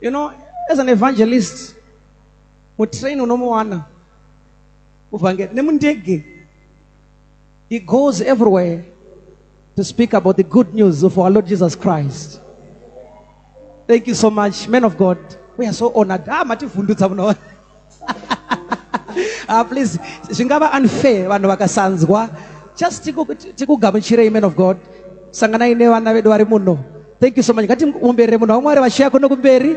You know, as an evangelist, we train unomuana. He goes everywhere to speak about the good news of our Lord Jesus Christ. Thank you so much, men of God. We are so honored. Please, shingaba unfair vanhu vakasanzwa. Just tikugamuchirei, men of God. Sanganai nevana vedu vari muno. Thank you so much. Ngatimumbere munhu wamwari vashaya kuno kumberi.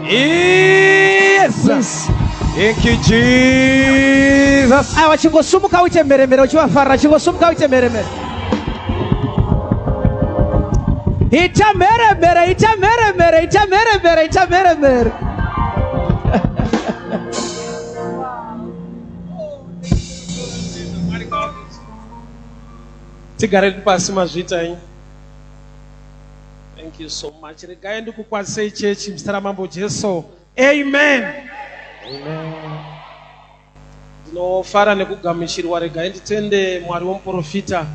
Yes. Please. Thank you, Jesus. Aiwa, chingosumuka uite mheremhere uchivafarira. Chingosumuka uite mheremhere. Ita mheremhere, ita mheremhere, ita mheremhere, ita mheremhere. Tigare pasi mazvita ini. Thank you so much. Regai ndikukwazisei chechi muzita ramambo Jesu. Amen. Ndinofara nekugamuchirwa. Regai nditende Mwari womuprofita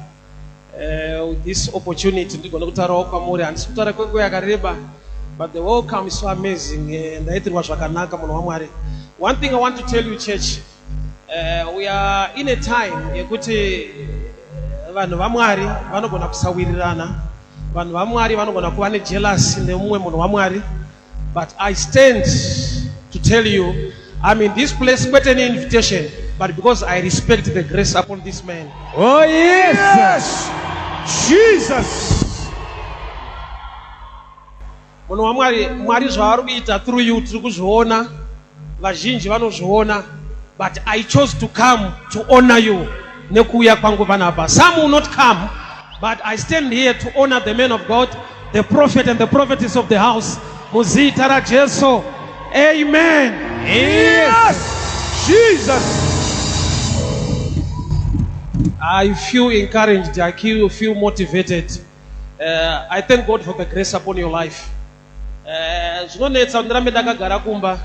with this opportunity ndigona kutaurawo kwamuri. Handisi kutaura kwenguva yakareba, but the welcome is so amazing. Ndaitirwa zvakanaka munhu waMwari. One thing I want to tell you, church, we are in a time yekuti vanhu vaMwari vanogona kusawirirana. Vanhu vaMwari vanogona kuva nejealousy nemumwe munhu waMwari. But I stand to tell you, I'm in this place with an invitation, but because I respect the grace upon this man. Oh yes, Jesus. Munhu waMwari, Mwari zvaari kuita through you tiri kuzviona, vazhinji vanozviona, but I chose to come to honor you. Nekuuya kwangu panapa. Some will not come, but I stand here to honor the man of God, the prophet and the prophetess of the house. Muzita ra Jesu. Amen. Yes, Jesus. I feel encouraged. I feel motivated. I thank God for the grace upon your life. Zvinonetsa ndirambe ndakagara kumba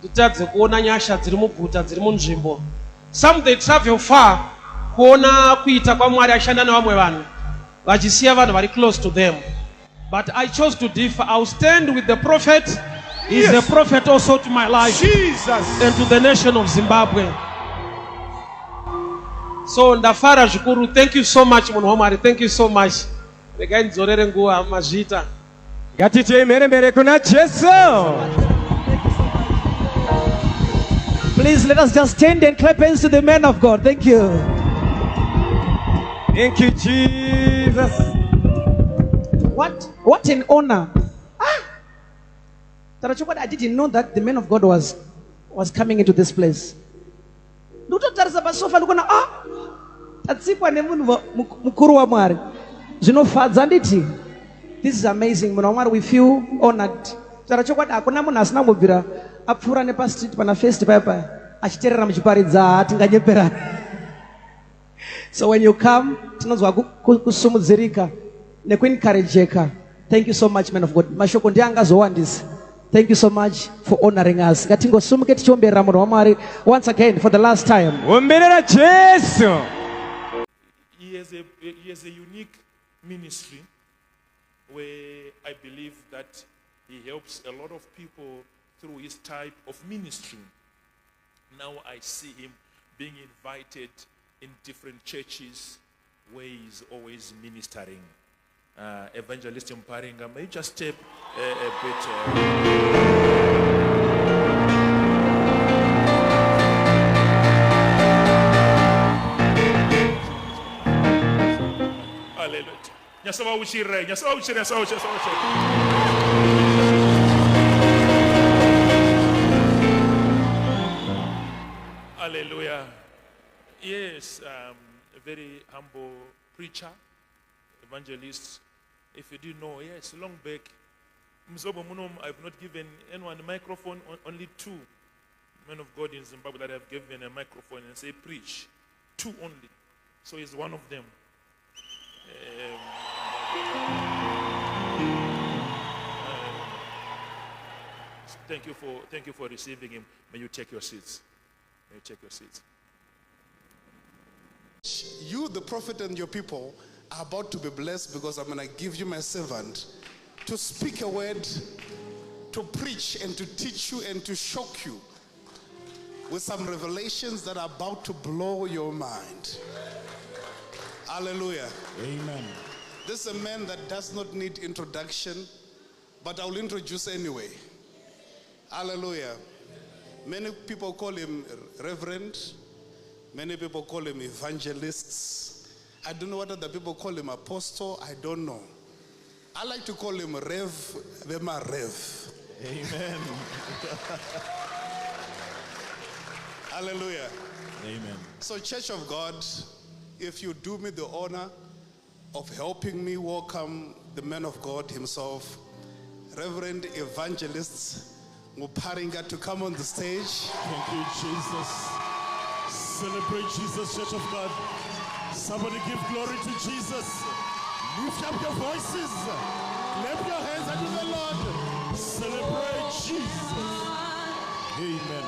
nditadze kuona nyasha dziri muguta dziri munzvimbo. Some they travel far kuona kuita kwaMwari ashanda nevamwe vanhu vachisiya vanhu vari close to them. But I chose to differ. I'll stand with the prophet. He's a prophet also to my life, Jesus, and to the nation of Zimbabwe. So ndafara zvikuru. Thank you so much munhu waMwari. Thank you so much. Regai ndidzorere nguva mazvita. Ngatite mheremhere kuna Jesu. Please let us just stand and clap hands to the man of God. Thank you. Thank you, Jesus. What an honor. I didn't know that the man of God was coming into this place. This is amazing. We feel honored. Apfura nepa street pana first papa achiterera muchiparidza tinganyepera. So when you come tinozwa kusumudzirika nekuencourageka. Thank you so much, man of God. Mashoko ndiangazowandisa. Thank you so much for honoring us. Ngatingosumuke tichiomberera munhu waMwari once again for the last time. Omberera Jesu. He has a unique ministry where I believe that he helps a lot of people through his type of ministry. Now I see him being invited in different churches where he's always ministering. Evangelist Mparinga, may you just step a bit. Hallelujah. Nyasawa uchire. Hallelujah. Yes, a very humble preacher, evangelist. If you didn't know, yes, long back, I've not given anyone a microphone, only two men of God in Zimbabwe that have given a microphone and say, preach. Two only. So he's one of them. Thank you for receiving him. May you take your seats. May you take your seats. You, the prophet, and your people are about to be blessed because I'm going to give you my servant to speak a word to preach and to teach you and to shock you with some revelations that are about to blow your mind. Hallelujah. Amen. This is a man that does not need introduction, but I'll introduce anyway. Hallelujah. Many people call him Reverend. Many people call him evangelists. I don't know what other people call him, apostle. I don't know. I like to call him Rev, Vema Rev. Amen. Hallelujah. Amen. So, Church of God, if you do me the honor of helping me welcome the man of God himself, Reverend Evangelist Muparinga, to come on the stage. Thank you, Jesus. Celebrate Jesus, Church of God. Somebody give glory to Jesus. Lift up your voices. Clap your hands unto the Lord. Celebrate Jesus. Amen.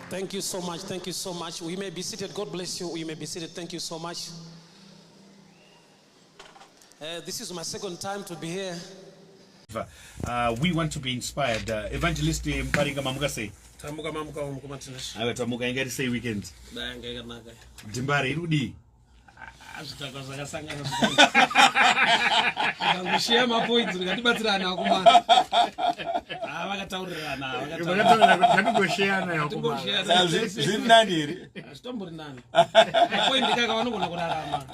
Thank you so much. Thank you so much. We may be seated. God bless you. We may be seated. Thank you so much. This is my second time to be here. We want to be inspired. Evangelist Muparinga Mamukase. Tamuka mamuka umukumatinash. Awe tamuka ingati say weekend. Ngeke naka. Dimbari irudi. Azitakaza kasangana zikanga. Ngishia mapoints ngatibatsirana kumana. Vakataurirana. Vakatogosheana yakumana. Zinani iri. Stombori nani. Mapoint ndikaka vanogona kurarama.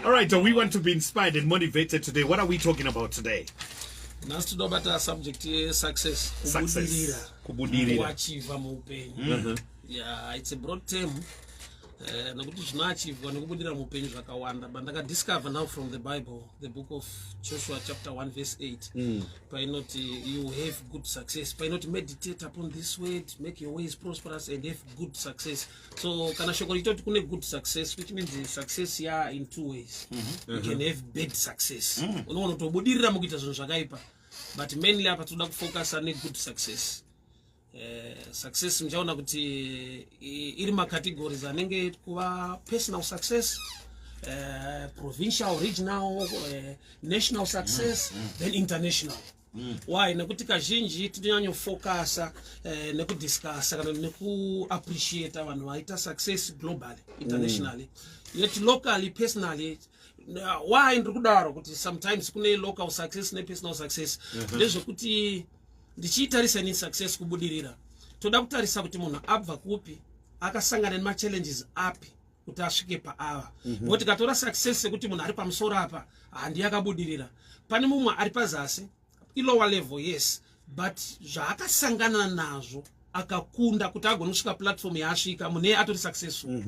All right, so we want to be inspired and motivated today. What are we talking about today? Nasi tudobata subject success. Success. Kubudirira. Achieve muupenyu. Yeah, it's a broad term. Nokuti zvinoachievwa nekubudira muupenyu zvakawanda, but ndakadiscover now from the Bible, the book of Joshua chapter 1 verse 8. Painoti you have good success. Painoti meditate upon this word, make your ways prosperous and have good success. So kana shoko litoti kune good success, which means the success here in two ways. You can have bad success. Unoona kutobudirira mukuita zvinhu zvakaipa, but mainly apa toda kufocus on good success. Success mjaona kuti iri categories anenge kuva personal success, provincial, regional, national success, then international. Why? Nekuti kazhinji tinonyanyo focus nekudiscuss kana neku appreciate vanhu vaita success globally, internationally. Yet locally, personally, why ndikudaro kuti sometimes kune local success ne personal success. Ndezvokuti ndichitarisa ni success kubudirira, toda kutarisa kuti munhu abva kupi, akasangana nema challenges api kuti asvike paava. Kuti katora success sekuti munhu ari pamusoro apa handi akabudirira, pane mumwe ari pazasi lower level, yes, but zvaakasangana nazvo akakunda kuti agone kusvika platform yaasvika, munhu atori successful.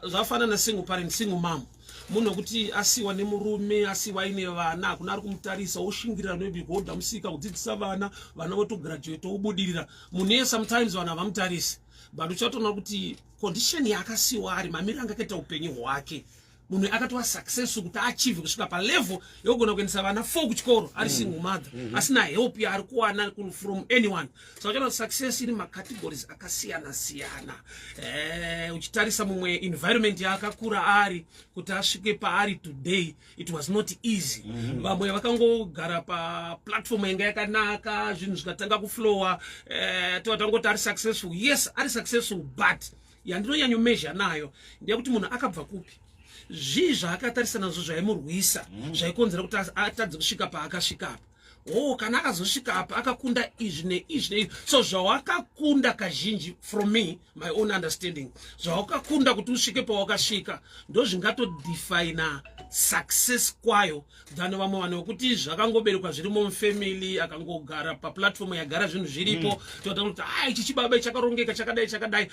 Zvafanana single parent, single mom. Munhu wekuti asiwa nemurume, asiwa ine vana, hakuna ari kumutarisa, oshingirira maybe kuhodha musika, kudzidzisa vana, vana votograduate, obudirira. Munhu sometimes vana vamutarisi, but uchatoona kuti condition yaakasiwa ari, mamiriro angakaita upenyu hwake, munhu akatova successful kuti achieve kusvika pa level yogona kuendesa vana 4 kuchikoro ari single mother, asina help yaari kuwana from anyone. So uchaona success iri macategories akasiyana siyana. Uchitarisa mumwe environment yaakakura ari kuti asvike paari today, it was not easy. Vamwe vakangogara pa platform yanga yakanaka, zvinhu zvikatanga kuflowa, totangoti ari successful. Yes, ari successful, but yandinonyanyo measure nayo ndeyekuti munhu akabva kupi, zvinhu akatarisa nazvo zvaimurwisa, zvaikonzera kuti atadze kusvika paakasvika apa. Kana akazosvika apa akakunda izvi neizvi. So zvawakakunda kazhinji, from me, my own understanding, zvawakakunda kuti usvike pawakasvika ndo zvingatodefine success kwayo than vamwe vanhu vokuti zvakangoberekwa zvirimo mufamily, akangogara paplatform yagara zvinhu zviripo, totaura kuti ichi chibaba chakarongeka chakadai,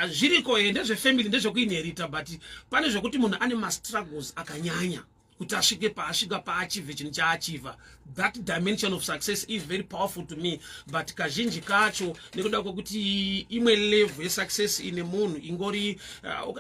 zviriko ndezvefamily, ndezvekuinherita, but pane zvokuti munhu ane mastruggles akanyanya kuti asvike paasvika paachieve chinhu chaachiva. That dimension of success is very powerful to me, but kazhinji kacho nekuda kwekuti imwe level yesuccess ine munhu ingori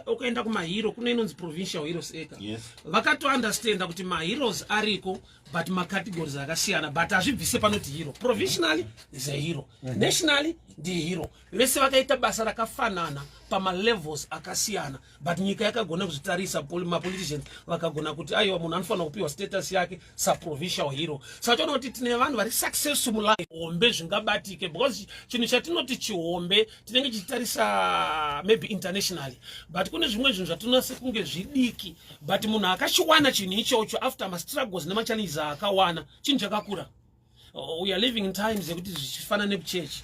ukaenda kumahero, kune inonzi provincial heroes eka. Vakato understand kuti maheroes ariko, but macategories akasiyana, but azvibvise panoti hero. Provisionally is a hero, nationally ndi hero. Vese vakaita basa rakafanana pama levels akasiyana, but nyika yakagona kuzvitarisa, politicians vakagona kuti aiwa munhu anofanira kupiwa status yake sa-provincial hero. Saka tinoona kuti tine vanhu vari successful mulife, hombe zvingabatike, because chinhu chatinoti chihombe tinenge chichitarisa maybe internationally, but kune zvimwe zvinhu zvatinonase kunge zvidiki, but munhu akachiwana chinhu ichocho after ma-struggles nema-challenges akawana, chinhu chakakura. We are living in times yekuti zvichifana nekuchechi.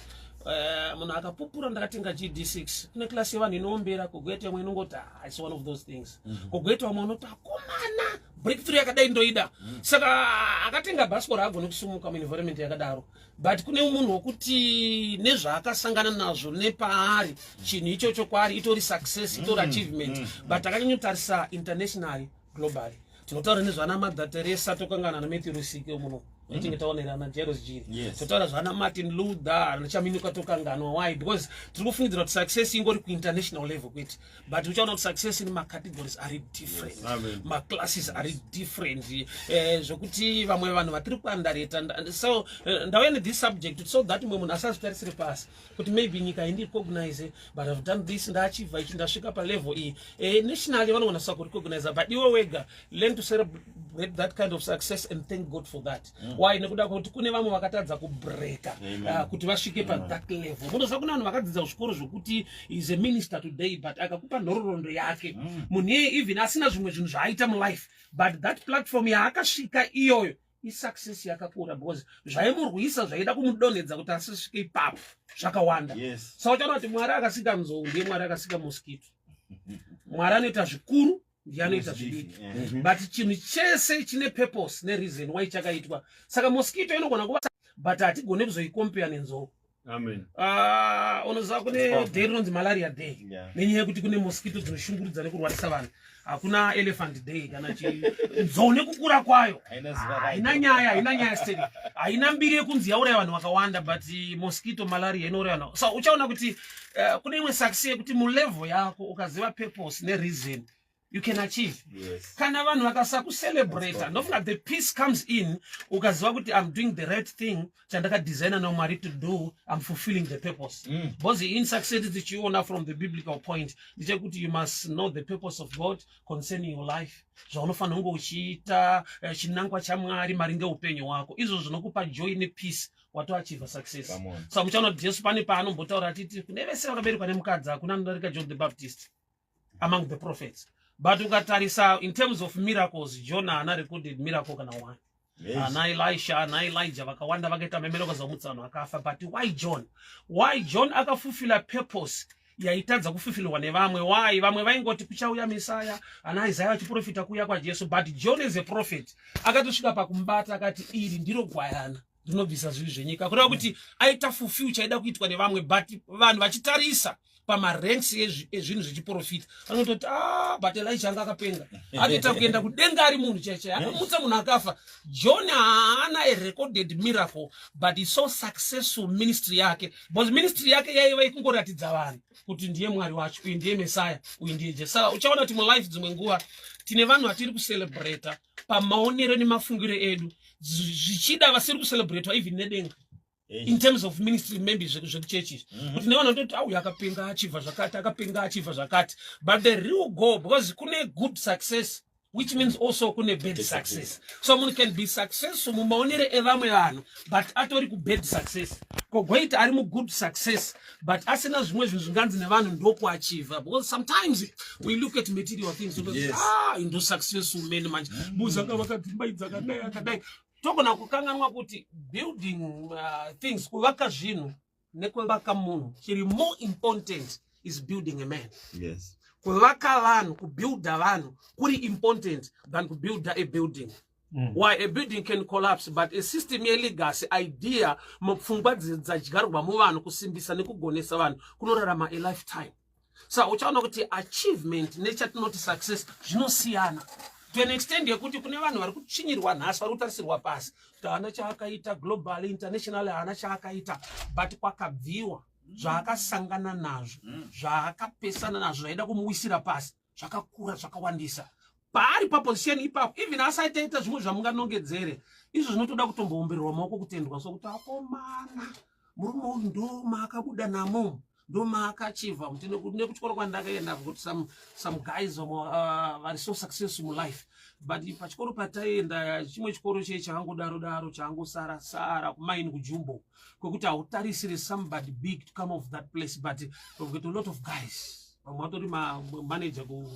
Munhu akapupura ndakatenga GD6 kune class yevanhu inombera kugweta mwe inongoti it's one of those things. Kugweta mwe unoti akomana breakthrough yakadai ndoida. Saka akatenga bhasikoro agone kusumuka mu environment yakadaro. But kune munhu wokuti nezvaakasangana nazvo nepaari chinhu ichocho kwaari itori success, itori achievement, but akanyotarisa internationally, globally. Tinotaura nezvana Mother Teresa tokangana na Matthew Rusike muno. Tinge taonera na Jairus Jiri. Totaura zvana Martin Luther nachaminuka tokangana. Why? Because tinofungidzira kuti success ingori ku international level kwete. But uchaona kuti success in ma categories are different. Ma classes are different. Zvokuti vamwe vanhu vatiri kuandareta. So ndawene this subject so that mwe munhu asazvitarisire pasi kuti maybe nyika indi recognize, but I've done this ndachiva ichi ndasvika pa level iyi. Nationally vanogona sa ku recognize, but iwe wega learn to celebrate that kind of success and thank God for that. Why? Nekuda kuti kune vamwe vakatadza kubreaka kuti vasvike pa that level. Munozva kuna vanhu vakadzidza zvikoro zvokuti is a minister today, but akakupa nhororondo yake munhu even asina zvimwe zvinhu zvaaita mu life, but that platform yaakasvika iyoyo success yakakura, because zvaimurwisa zvaida kumudonedza kuti asisvike ipapo zvakawanda. Saka uchaona kuti Mwari akasika nzou ndiye Mwari akasika mosquito. Mwari anoita zvikuru, ndiye anoita zvidiki, but chinhu chese chine purpose ne reason why chakaitwa. Saka mosquito inogona kuva, but hatigone kuzoikompare nenzou. Amen. Unoziva kune day rinonzi malaria day, nenyaya yekuti kune mosquito dzinoshungurudza nekurwarisa vanhu. Hakuna elephant day kana nzou nekukura kwayo haina nyaya steady, haina mbiri yekunzi yauraya vanhu vakawanda, but mosquito malaria inouraya vanhu. So uchaona kuti kune imwe success yekuti mu level yako ukaziva purpose ne reason you can achieve. Kana vanhu vakasa ku celebrate, ndofunga the peace comes in ukaziva kuti I'm doing the right thing, chandaka designer na Mwari to do, I'm fulfilling the purpose. Because in success that you know from the biblical point, ndechekuti you must know the purpose of God concerning your life. Zvaunofana kunge uchiita chinangwa chaMwari maringe upenyu wako, izvo zvinokupa joy ne peace watoachieve success. So muchaona kuti Jesu pane paanombotaura titi kune vese vakaberekwa nemukadzi hakuna anodarika John the Baptist among the prophets. But ukatarisa in terms of miracles, John haana recorded miracle kana one. Na Elisha na Elijah vakawanda vakaita memeroko zamutsano akafa. But why John? Why John akafulfilla purpose yaitadza kufulfillwa nevamwe? Why? Vamwe vaingoti kuchauya Messiah, ana Isaiah achiprofita kuuya kwa Jesu, but John is a prophet. Akatosvika pakumbata akati iri ndiro gwayana rinobvisa zvivi zvenyika. Kureva kuti aita fulfill chaida kuitwa nevamwe, but vanhu vachitarisa pamaranks ezvinhu zvechiprofita vanototi but Elisha anga akapenga atoita kuenda kudenga ari munhu chaiche akamutsa munhu akafa. John haana a recorded miracle, but is so successful ministry yake, because ministry yake yaiva ikungoratidza vanhu kuti ndiye Mwari wacho, uyu ndiye Messiah, uyu ndiye Jesu. Saka uchaona kuti mu life dzimwe nguva tine vanhu vatiri kucelebrate pamaonero nemafungiro edu zvichida vasiri kucelebrate even nedenga. In terms of ministry, maybe churches. But no one don't how yakapenga achieve zakati, akapenga achieve zakati. But the real goal, because kune good success, which means also kune bad success. Someone can be successful, mumaonere evamwe vanhu, but atori ku bad success. Kogwait ari mu good success, but asina zvimwe zvinganzi nevanhu ndoku achieve. Because sometimes we look at material things, indo successful men manje. Buzanga vakadzimbaidza kadai. Togona kukanganwa kuti building things, kuvaka zvinhu nekuvaka munhu, chiri more important is building a man. Kuvaka vanhu, kubuilda vanhu kuri important than kubuilda a building. Why? A building can collapse, but a system legacy idea mupfungwa dzachigarwa mu vanhu kusimbisa nekugonesa vanhu kunorarama a lifetime. So uchaona kuti achievement nechatinoti success zvinosiyana. To an extent yekuti kune vanhu vari kuchinyirwa nhasi vari kutarisirwa pasi kuti haana chaakaita global international, haana chaakaita, but kwakabviwa zvaakasangana nazvo, zvaakapesana nazvo zvaida kumuwisira pasi, zvakakura zvakawandisa. Paari paposition ipapo, even asaitaita zvimwe zvamunganongedzere, izvo zvinotoda kutomboombererwa maoko kutendwa sokuti akomana murume uyu ndo maakabuda namo ndo maakachivha nekuchikoro kwandakaenda kuti some guys vari so successful mulife. But pachikoro pataienda chimwe chikoro changodaro changosara kumaini kujumbo kwekuti hautarisiri somebody big to come off that place, but we've got a lot of guys. Vamwe manager ku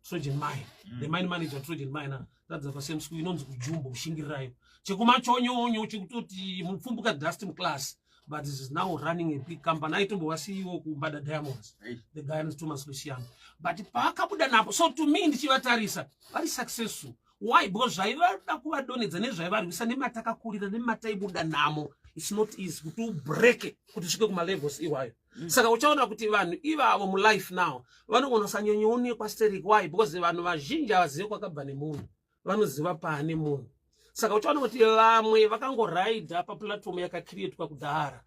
Trojan Mine, the mine manager Trojan Mine, that's the same school inonzi kujumbo kushingirayo chekumachonyonyo chekutoti mupfumbuka dust class, but this is now running a big company. Aitombowa CEO kumbada Diamonds, the guy is Thomas Luciano. But paakabuda napo, so to me ndichivatarisa vari successful. Why? Because zvaiva kuvadonedza nezvaivarwisa nematakakurira nemataibuda namo, it's not easy to break it kuti svike kumalevels iwayo. Saka uchaona kuti vanhu ivavo mulife now vanogona kusanyonyoonekwa stereki. Why? Because vanhu vazhinji havazivi kwakabva nemunhu, vanoziva paane munhu. Saka uchaona kuti vamwe vakangoraidha paplatform yakacreatwa kudhara.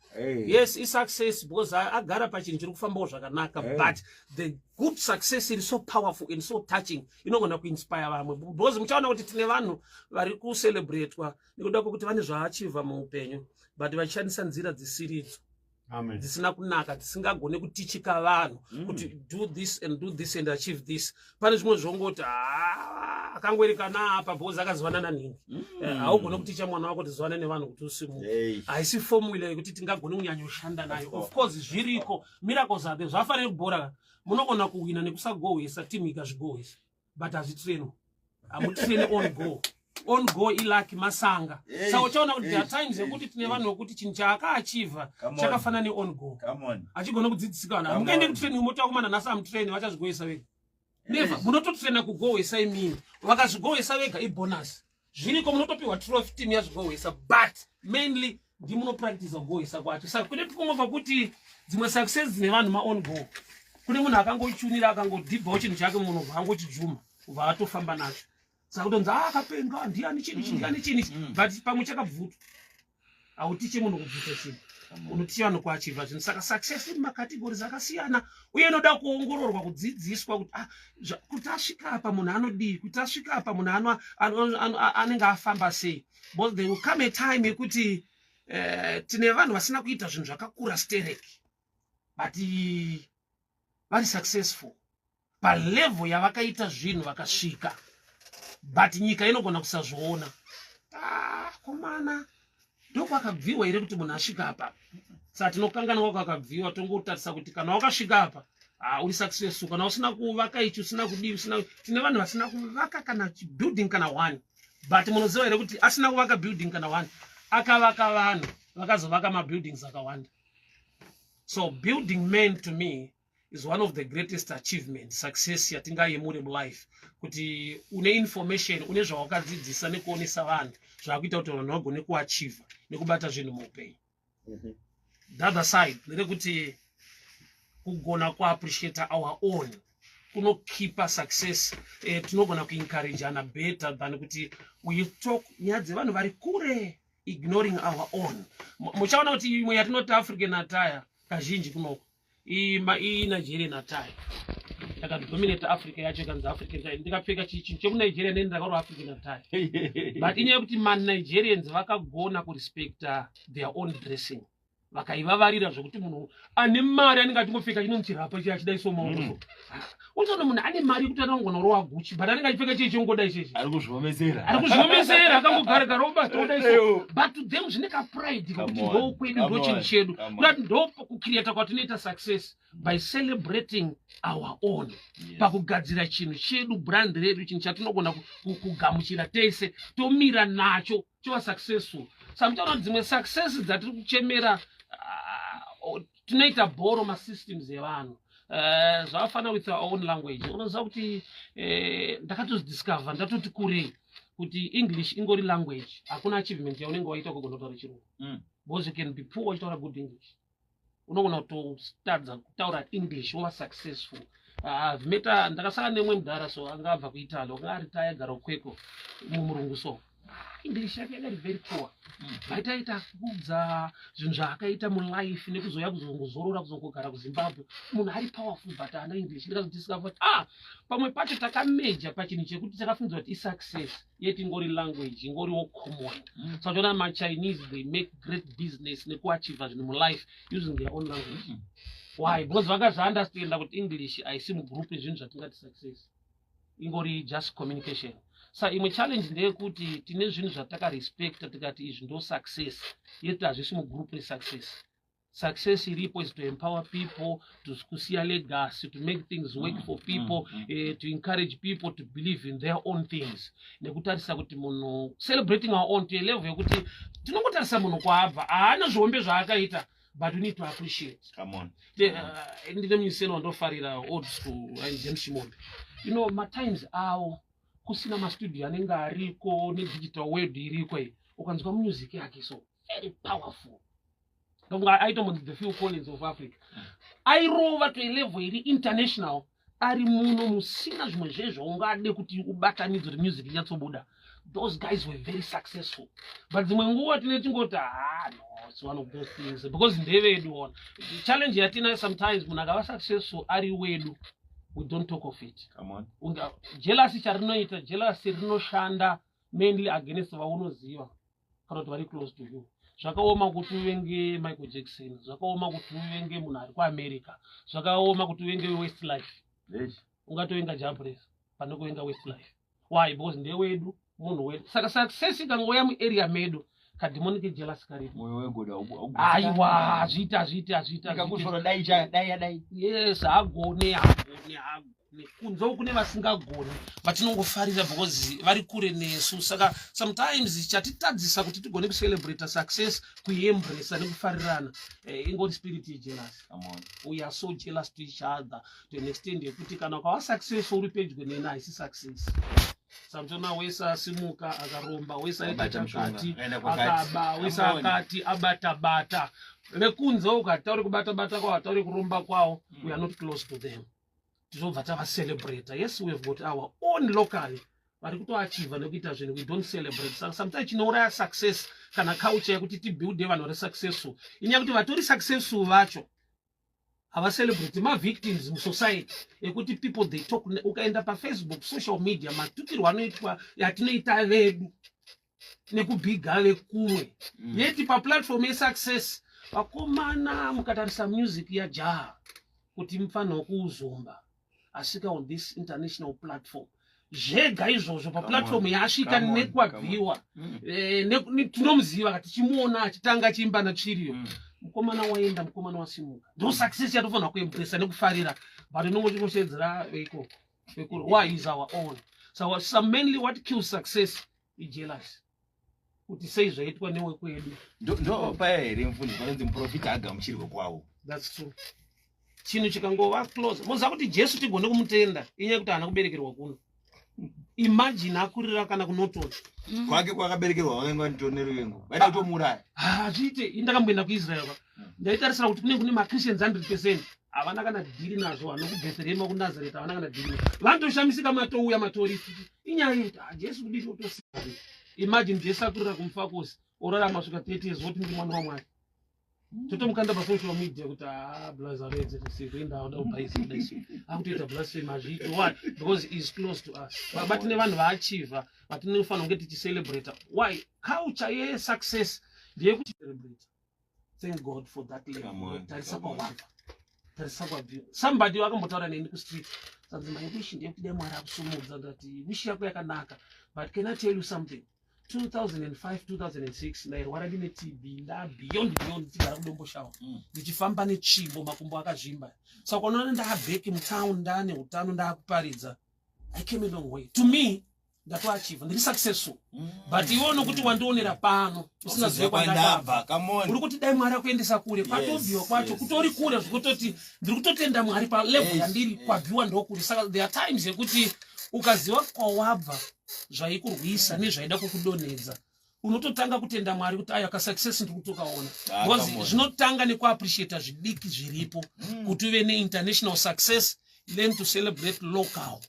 Yes, is success because agara pachinhu chiri kufambawo zvakanaka, but the good success is so powerful and so touching, inogona kuinspire vamwe. Because muchaona kuti tine vanhu vari kucelebratewa nekuda kwokuti vane zvaachievha muupenyu, but vachishandisa nzira dzisiridzo. Amen. Dzisina kunaka, dzisingagone kutichika vanhu kuti do this and achieve this. Pane zvimwe zvongoti akangwerikana apa bhozi akazivana naningi. Haugone kuticha mwana wako kuti zivane nevanhu kuti usimuke. Haisi formula yekuti tingagone kunyanya kushanda nayo. Of course zviriko, miracles are there. Zvafanira kubhora munogona kuwina nekusagohwesa timu ikazvigohwesa, but hazvitrainwa. Hamutraini on go. On go ilaki masanga. Saka uchaona kuti there are times yekuti tine vanhu vokuti chinhu chaakaachievha chakafana ne-on go. Achigona kudzidzisika vanhu. Hamungaende kutraining motakumana nhasi amutraini vachazvigohwesa vega. Never. Munototraina kugohwesa imini. Vakazvigohwesa vega ibonus. Zviriko munotopiwa trophy team yazvigohwesa, but mainly ndimunopractice kugohwesa kwacho. Saka kune tikungobva kuti dzimwe success dzine vanhu ma-on go. Kune munhu akangochunira akangodhibhawo chinhu chake munhu angochijuma kubva atofamba nacho. Saka kutonzi akapenga ndiani chini, but pamwe chakabvutwa. Hautiche munhu kubvuta chinhu, unoticha vanhu kuachievha chinhu. Saka success iri makategori akasiyana, uye inoda kuongororwa, kudzidziswa kuti asvika apa munhu anodii, kuti asvika apa munhu anenge afamba sei. But there will come a time yekuti tine vanhu vasina kuita zvinhu zvakakura stereki, but vari successful palevel yavakaita zvinhu vakasvika, but nyika inogona kusazviona. Komana ndokwakabviwa here kuti munhu asvika apa. Saka tinokanganwa kwakabviwa, tongotarisa kuti kana wakasvika apa uri successful. Kana usina kuvaka ichi, usina kudii, tine vanhu vasina kuvaka kana building kana one, but munoziva here kuti asina kuvaka building kana one, akavaka vanhu vakazovaka mabuildings akawanda. So building men to me is one of the greatest achievements, success yatingayemure mulife. Kuti une information, une zvawakadzidzisa nekuonesa vanhu zvakuita kuti vanhu vagone kuachievha nekubata zvinhu muupenyu. The other side nderekuti kugona kuappreciate our own kunokipa success. Tinogona kuencourageana better than kuti we talk nyaya dzevanhu vari kure, ignoring our own. Muchaona kuti imwe yatinoti African attire kazhinji kunoko Nigerian attire yakadominate Africa yacho ikanzi African attire. Ndikapfeka chinhu chekunigeria ndakaura African attire. But inyaya yekuti Nigerians vakagona kurespecta their own dressing, vakaivavarira zvokuti munhu ane mari anenge achingopfeka chinomuchirapa chidaiso maoko. Unoona munhu ane mari yekuti anogona kurowa Gucci, but anenge achipfeka chii chongoda ichechi. Ari kuzvomesera akangogara garobata udaiso. But to them zvine kapride kuti ndo kwedu ndo chinhu chedu. Kuti ndo kucreata kwatinoita success by celebrating our own. Pakugadzira chinhu chedu, brand redu, chinhu chatinogona kugamuchira tese, tomira nacho, chova successful. Sometimes dzimwe success dzatiri kuchemera tinoita boro masystems evanhu. Zvafana with our own language. Unoziva kuti ndakatozidiscover ndatoti kurei kuti English ingori language, hakuna achievement yaunenge waita kugona kutaura chirungu. Because you can be poor uchitaura good English. Unogona kutotadza kutaura English wova successful. Ndakasangana nemwe mudhara so anga abva kuItaly, wanga ari taya agara ukweko mumurungu so. English yake yari very poor. Aitaita kudza zvinhu zvaakaita mulife nekuzoya kuzongozorora kuzongogara kuZimbabwe. Munhu ari powerful but ana English. Ndikazodiscover pamwe pacho takameja pachinhu chekuti takafundzwa kuti success yet ingori language ingoriwo common. So tinoona ma-Chinese they make great business nekuachieva zvinhu mulife using their own language. Why? Because vakazvaunderstanda kuti English haisi mugroup ezvinhu zvatingati success. Ingori just communication. So imwe challenge ndeyekuti tine zvinhu zvatakarespecta tikati izvi ndo success yet hazvisi mugroup resuccess. Success iripo is to empower people, to kusiya legacy, to make things work for people, to encourage people to believe in their own things. Nekutarisa kuti munhu celebrating our own to a level yekuti tinongotarisa munhu kwaabva haana zviombe zvaakaita but we need to appreciate. Come on. Ndine muniseni wandofarira old school James Shimombe. You know, matimes awo kusina mastudio anenge ariko nedigital world iriko ukanzwa music yake so very powerful. The Phil Collins of Africa. Airova to a level iri international ari muno musina zvimwe zvezvo ungade kuti ubatanidzwe kuti music inyatsobuda. Those guys were very successful. But dzimwe nguva tinoti no, it's one of those things because ndevedu ona. The challenge yatina sometimes munhu akava successful ari wedu. We don't talk of it. Come on. Jealousy charinoita, jealousy rinoshanda mainly against vaunoziva kana kuti vari close to you. Zvakaoma kuti uvenge Michael Jackson, zvakaoma kuti uvenge munhu ari kuAmerica, zvakaoma kuti uvenge Westlife. Yes. Ungatovenga Jumpress pane kuvenga Westlife. Why? Because ndewedu munhu wedu. Saka success ikangoya muarea medu kademonic jealousy karipo. Moyo wegoda aiwa azviita ikakushora dai. Yes, agone kunzo kune vasingagoni vatinongofarira because vari kure nesu. Saka sometimes chatitadzisa kuti tigone kucelebrate success kuiembrace nekufarirana ingori spirit jealous. Come on. We are so jealous to each other to an extent yekuti kana ukawa successful uri pedyo nena haisi success. Samtona wesa simuka akaromba wesa ita chakati akaba wesa akati abata vekunzo ukatauri kubata kwawo tauri kuromba kwawo. We are not close to them. Tizobva tavacelebrate. Yes, we have got our own locally vari kutoachieva nekuita zvinhu we don't celebrate. Saka sometimes chinouraya success kana culture yekuti tibuilde vanhu vari successful inyaya kuti vatori successful vacho havacelebrate ma-victims musociety yekuti people they talk. Ukaenda paFacebook social media matutirwo anoitwa yatinoita vedu nekubhiga vekumwe yeti paplatform yesuccess vakomana mukatarisa music yajaha kuti mufana wokuzomba asvika on this international platform zvega izvozvo paplatform yaasvika nekwabviwa tinomuziva kati chimuona achitanga chiimba nachiriyo mukomana waenda mukomana wasimuka ndo success yatofanira kuembrace nekufarira but inongochinoshedzera veiko why is our own. So mainly what kills success is jealousy. Kuti sei zvaitwa newekwedu ndo paya here mfundisi vanonzi muprofita agamuchirwe kwawo. That's true. Chinhu chikangova close moziva kuti Jesu tigone kumutenda inyaya kuti haana kuberekerwa kuno. Imagine akurira kana kunototi kwake kwakaberekerwa vavenga nitoneruvengo vaida kutomuraya hazviite. Indakamboenda kuIsrael ndaitarisira kuti kune maChristians 100% havana kana dhiri nazvo vano kuBhethlehema kuNazareta havana kana dhiri. Vantoshamisika matouya matorisi inyaya yekuti Jesu kudii otosika. Imagine Jesu akurira kumufakosi orarama svika 30 years oti ndi mwana waMwari. Totomukanda pasocial media kuti blazaredze tisikuenda oda upaisida isu akutoita blasphemy azviiti. Why? Because he is close to us. Batine vanhu vaachieva vatinofanira kunge tichicelebrate. Why? Culture yesuccess ndeyekuti celebrate. Thank God for that level. Tarisa kwawabva. Tarisa kwabviwa. Somebody wakambotaura neni kustreet. Sanzi my wish ndeyekuti dai Mwari akusumudza ngati wish yako yakanaka. But can I tell you something? 2005 2006 ndairwara ndine TB beyond tigara kudomboshawa ndichifamba netsvimbo makumbo akazvimba. Saka unoona ndaabheki mutown ndane utano ndaakuparidza. I came a long way. To me ndatoachieva ndiri successful but iwe nokuti wandionera pano usingazive kwandabva uri kuti dai Mwari akuendesa kure kwatobviwa kwacho kutori kure zvekutoti ndiri kutotenda Mwari palevel yandiri kwabviwa ndokuri. Saka there are times yekuti ukaziva kwawabva zvaikurwisa nezvaida kukudonedza unototanga kutenda Mwari kuti ayo kasuccess ndiri kutokaona. Because zvinotanga nekuappreciate zvidiki zviripo kuti uve neinternational success, learn to celebrate local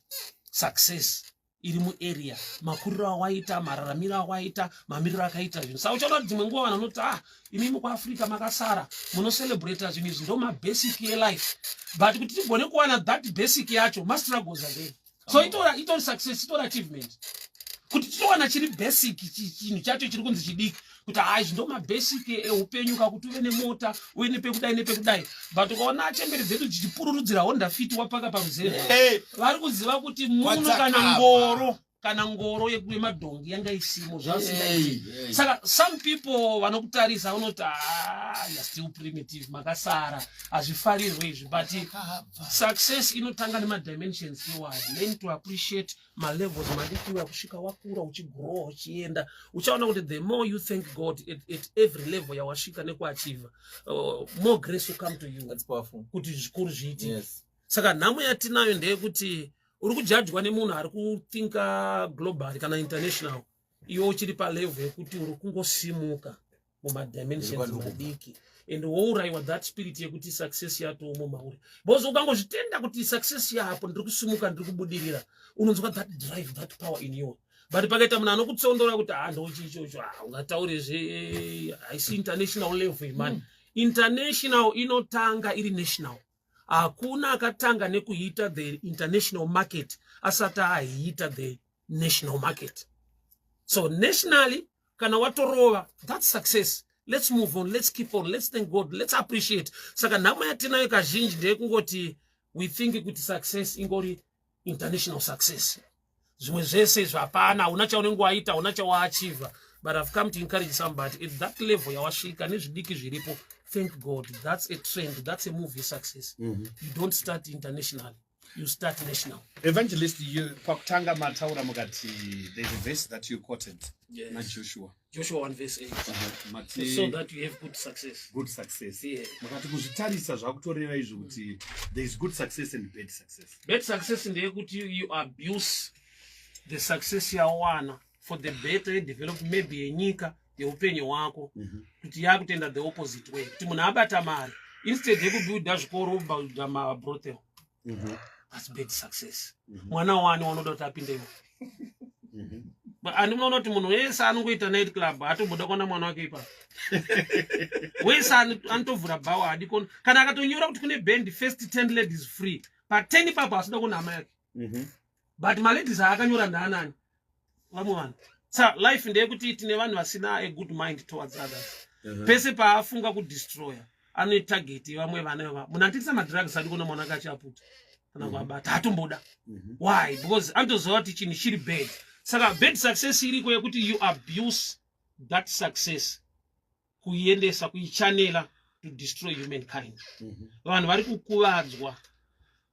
success. iri muarea, makuriro awaita, mararamiro awaita, mamiriro akaita zvinhu. Saka uchaona kuti dzimwe nguva vanhu vanoti imimi kuAfrica makasara munocelebrata zvinhu izvi ndo mabasic elife, but kuti tigone kuwana that basic yacho mastruggles again. So itori success, itori achievement kuti titowana chiri basic, chinhu chacho chiri kunzi chidiki, kuti izvi ndo mabasic eupenyu, kakuti uve nemota, uve nepekudai nepekudai. But ukaona chemberi dzedu dzichipururudzira Honda Fit wapaka paruzevha, vari kuziva kuti muno kana ngoro yemadhongi yanga isimo zvasidaiti. Saka some people vanokutarisa vanoti you're still primitive, makasara, hazvifarirwe izvi. But success inotanga nemadimensions iwayo. Learn to appreciate malevels madiki wakusvika wakura uchigrow uchienda. Uchaona kuti the more you thank God at every level yawasvika nekuachieva, more grace will come to you. That's powerful. Kuti zvikuru zviitike. Saka nhamo yatinayo ndeyekuti uri kujajwa nemunhu ari kuthinka global kana international, iwe uchiri palevel yekuti uri kungosimuka mumadimensions madiki, and wourayiwa that spirit yekuti success yatomo mauri. Because ukangozvitenda kuti success yapo ndiri kusimuka, ndiri kubudirira, unonzwa that drive, that power in you. But pakaita munhu anokutsondora kuti ndochichocho, ungataurezve haisi international level man. International inotanga iri national. Hakuna akatanga nekuita the international market asati ahiita the national market. So nationally, kana watorova, that's success. Let's move on, let's keep on, let's thank God, let's appreciate. Saka nhamo yatinayo kazhinji ndeyekungoti we think kuti success ingori international success. Zvimwe zvese zvapana, unachaunenge waita, unachawaachiever. But I've come to encourage somebody at that level yawasvika nezvidiki zviripo. Thank God, that's a trend, that's a movie success. You don't start internationally, you start national. Evangelist, you Paktanga Mataura Mugati, there's a verse that you quoted, not Joshua. Joshua 1 verse 8. So that you have good success. Good success. Yeah. There is good success and bad success. Bad success in the you abuse the success you want for the better development, maybe a nika. Yeupenyu wako kuti yakutenda the opposite way, kuti munhu abata mari instead yekubuilda zvikoro ubuilda mabrothel. That's bad success. Mwana wani wanoda kuti apinde ani munoona kuti munhu wese anongoita night club atobuda kuona mwana wake ipapo. Wese anotovhura bhawa adikona, kana akatonyora kuti kune band first 10 ladies free, pa 10 ipapo asida kuona hama yake. But maladies akanyora ndanani vamwe vanhu. So life ndeyekuti tine vanhu vasina a good mind towards others. Pese paafunga kudestroya ane target vamwe vaneva. Munhu anotengesa madrugs adi kuona mwana wake achiaputa kana kuabata hatomboda. Why? Because anotoziva kuti chinhu chiri bad. Saka bad success iriko yekuti you abuse that success kuiendesa, kuichanela to destroy humankind. Vanhu vari kukuvadzwa.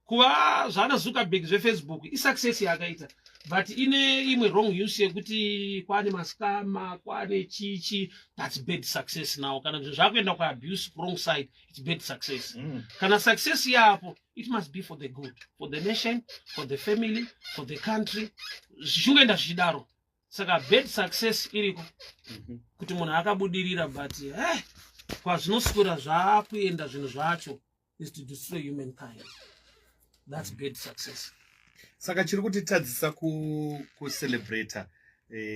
Kuva zvana Zuckerberg zveFacebook isuccess yakaita, but ine imwe wrong use yekuti kwane maskama, kwane chichi, that's bad success now. Kana zvakuenda kuabuse wrong side, it's bad success. Kana success yapo, it must be for the good, for the nation, for the family, for the country. Zvichienda zvichidaro. Saka bad success iriko kuti munhu akabudirira, but kwazvinoswera zvakuenda zvinhu zvacho is to destroy humankind. That's bad success. Saka chiri kutitadzisa celebrate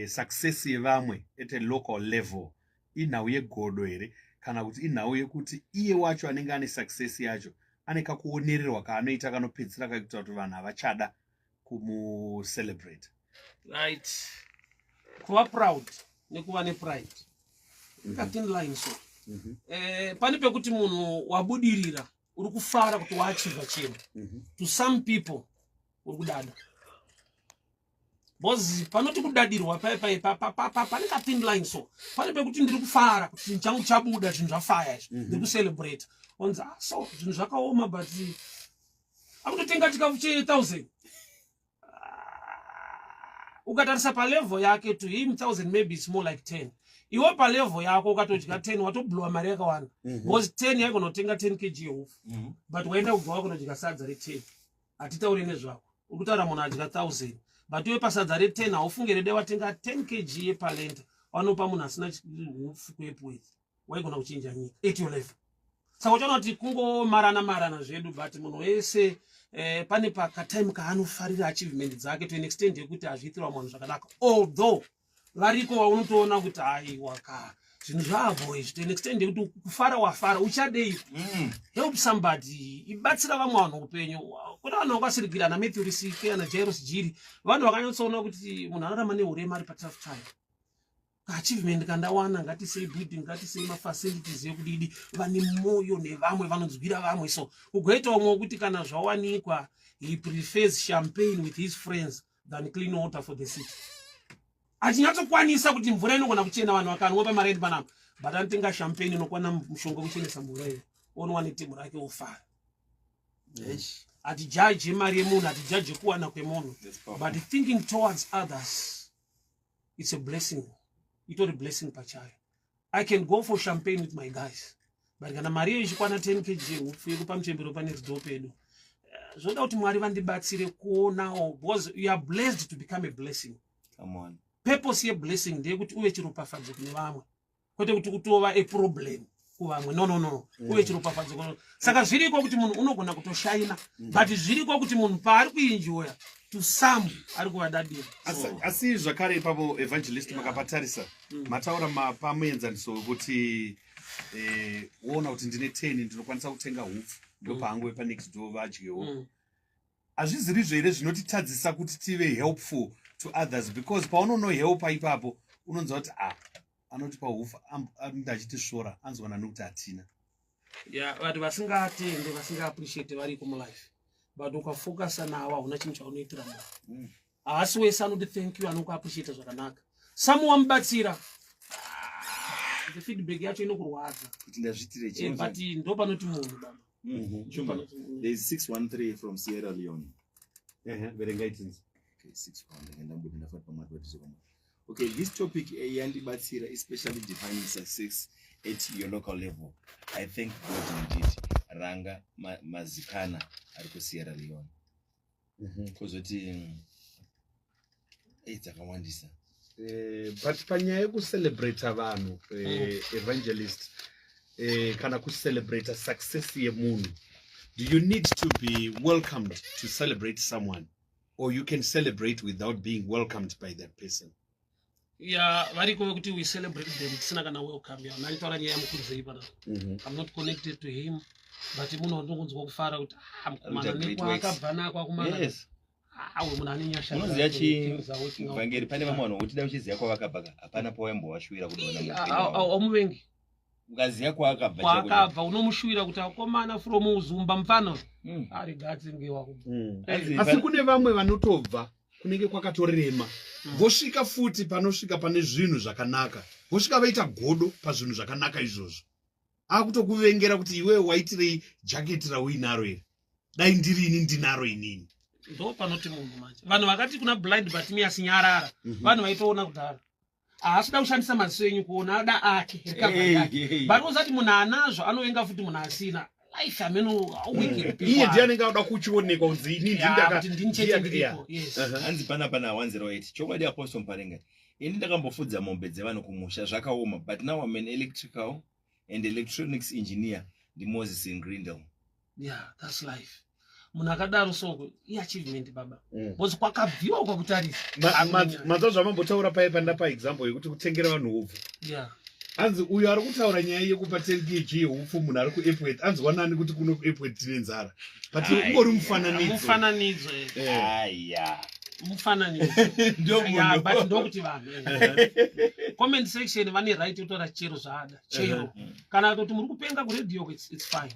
success yevamwe at a local level inhau yegodo here, kana kuti inhau yekuti iye wacho anenge ane success yacho ane kakuonererwa kaanoita kanopedzisira kakuita kuti vanhu havachada kumuselebrate. Right. Kuva proud nekuva nepride ikati line so pane pekuti munhu wabudirira uri kufara kuti waachiva chinhu. To some people uri kudada. Bozi panoti kudadirwa pane ka thin line so pane pekuti ndiri kufara kuti chinhu changu chabuda, zvinhu zvafaya izvi ndiri kucelebrate. Onzi so zvinhu zvakaoma, but akutotenga chikafu che1000. Ukatarisa pa level yake to him 1000 maybe it's more like 10. Iwe pa level yako ukatodya 10 watoblowa mari yakawanda. Because 10 yako unotenga 10 kg yehufu. But waenda kugwa wako unodya sadza re10. Atitauri nezvako. Ukutaura munhu adya 1000. But iwe pa sadza re10 haufungire de watenga 10 kg yepalenta. Wanopa munhu asina hufu kuepwezi. Waigona kuchinja nyika at your level. saka uchaona kuti kungomarana zvedu, but munhu wese pane pakatime kaanofarira achievement dzake to an extent yekuti azviitirwa munhu zvakanaka, although variko vaunotoona kuti aiwaka zvinhu zvavo izvi to an extent yekuti kufara wafara uchadei help somebody, ibatsira vamwe vanhu upenyu. Kuna vanhu vakasirikirana Matthew Risike na Jairus Jiri, vanhu vakanyatsoona kuti munhu anorama neurema ari pa tough time. Achievement kandawana ngatisei building, ngatisei mafacilities ekudidi, vane moyo nevamwe vanonzwira vamwe. So ugoita umwe kuti kana zvawanikwa, he prefers champagne with his friends than clean water for the city. Achinyatokwanisa kuti mvura inogona kuchena vanhu vakanwa pamarendi panapa, but anotenga champagne inokwana mushonga kuchenesa mvura iyo, onwa netemu rake ofara. Atijaji mari yemunhu, atijaji kuwana kwemunhu, but thinking towards others, it's a blessing. It's a blessing pachayo. I can go for champagne with my guys, but kana mari ichikwana 10 kg ufike pamuchembero pane zido pedu, zvoda kuti Mwari vandibatsire kuonawo, because you are blessed to become a blessing. Come on. Purpose ye blessing ndeyekuti uve chiropafadzo kune vamwe, kwete kuti kutova a problem kuvamwe. No. Uve chiropafadzo kune. Saka zviriko kuti munhu unogona kutoshaina, but zviriko kuti munhu paari kuenjoya to some ari kuvadadira. Asi zvakare ipapo evangelist makapatarisa mataura pamuenzaniso wekuti woona kuti ndine 10 ndinokwanisa kutenga hupfu ndopaangu pa next door vadyewo. Hazvizirizvo here zvinotitadzisa kuti tive helpful to others, because paunonohelpa ipapo unonzwa kuti anotipa hupfu ndachitisvora anzwana nokuti hatina. Vanhu vasingatende vasingaappreciate variko mulife, but ukafocusa nawo hauna chinhu chaunoitira munhu. Haasi wese anoti thank you anokuappreciate zvakanaka. Samu wamubatsira, the feedback yacho inokurwadza kuti ndazvitire chinhu, but ndo panoti munhu baba. There is 613 from Sierra Leone. Verenga itinzi. Okay, 613. Okay, this topic yandibatsira, especially defining success at your local level. I thank God indeed. Ranga mazikana ari ku Sierra Leone. Kozoti dzakawandisa. But panyaya yekucelebrate vanhu, evangelist, kana kucelebrate success yemunhu, do you need to be welcomed to celebrate someone, or you can celebrate without being welcomed by that person? Variko vekuti we celebrate them tisina kana welcome yawo. Nditaura nyaya yamukurudzei pana. I'm not connected to him, but munhu wandinongonzwa kufara kuti mukomana nekwakabva nako akumana. Yes. Munhu ane nyasha. Unoziva chivhangeri pane vamwe vanhu votida uchiziva kwavakabva hapana pawaimbowashuvira kudiona mupenyu. Aumuvengi. Ukaziva kwaakabva kwakabva unomushuwira kuti akomana from uzumba mufana ari gatsi ngewa. Asi kune vamwe vanotobva kunenge kwakatorema vosvika futi panosvika pane zvinhu zvakanaka, vosvika vaita godo pazvinhu zvakanaka izvozvo. Akutokuvengera kuti iwewe waitirei jaketi rauinaro iri, dai ndirini ndinaro inini. Ndo panoti munhu manje vanhu vakati kuna blind but me asinyarara, vanhu vaitoona kudhara haasida kushandisa maziso enyu kuona ada ake but uzati munhu anazvo anovenga futi munhu asina life ameno wicked. Iye ndiye anenge ada kuchionekwa kunzi ini ndindichete. Hanzi pana 108 chokwadi Apostle Mparenga. Ini ndakambofudza mombe dzevanhu kumusha zvakaoma, but now I'm an electrical and electronics engineer ndi Moses in Grindel. That's life. Munhu akadaro soko achievement baba. Bozi kwakabviwa kwakutarisa. Mazvo zvamambotaura paipa pa example yekuti kutengera vanhu hupfu. Hanzi uyo ari kutaura nyaya yekupa 10 kg yehupfu munhu ari kuEpworth, anzwa nani kuti kuno kuEpworth tine nzara. But ungori mufananidzo. Mufananidzo. But ndokuti vanhu. Comment section vane right yotora chero zvaada. Chero. Kana kuti muri kupenga ku radio it's fine.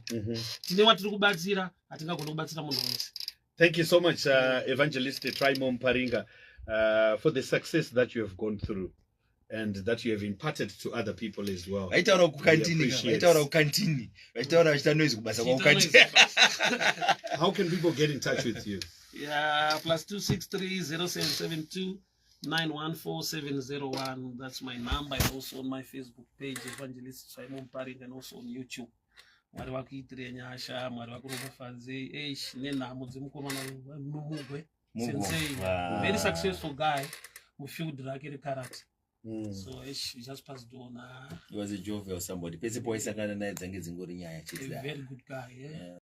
Tine watiri kubatsira, atingagona kubatsira munhu wese. Thank you so much, Evangelist Trimon Mparinga, for the success that you have gone through and that you have imparted to other people as well. Vaitaura kukantini. Vaitaura vachita noise kubasa kwakukantini. How can people get in touch with you? +263 0772 914701. That's my number, and also on my Facebook page, Evangelist Simon Mparinga, and also on YouTube. Mwari wakuitire nyasha, Mwari wakurofadze, nenhamo dzemukomana mumugwe. Sensei, very successful guy, mufield rake rekarate. So we just passed on. He was a jovial somebody. Pese poisa kana naye dzange dzingori nyaya A chete. very good guy. Yeah.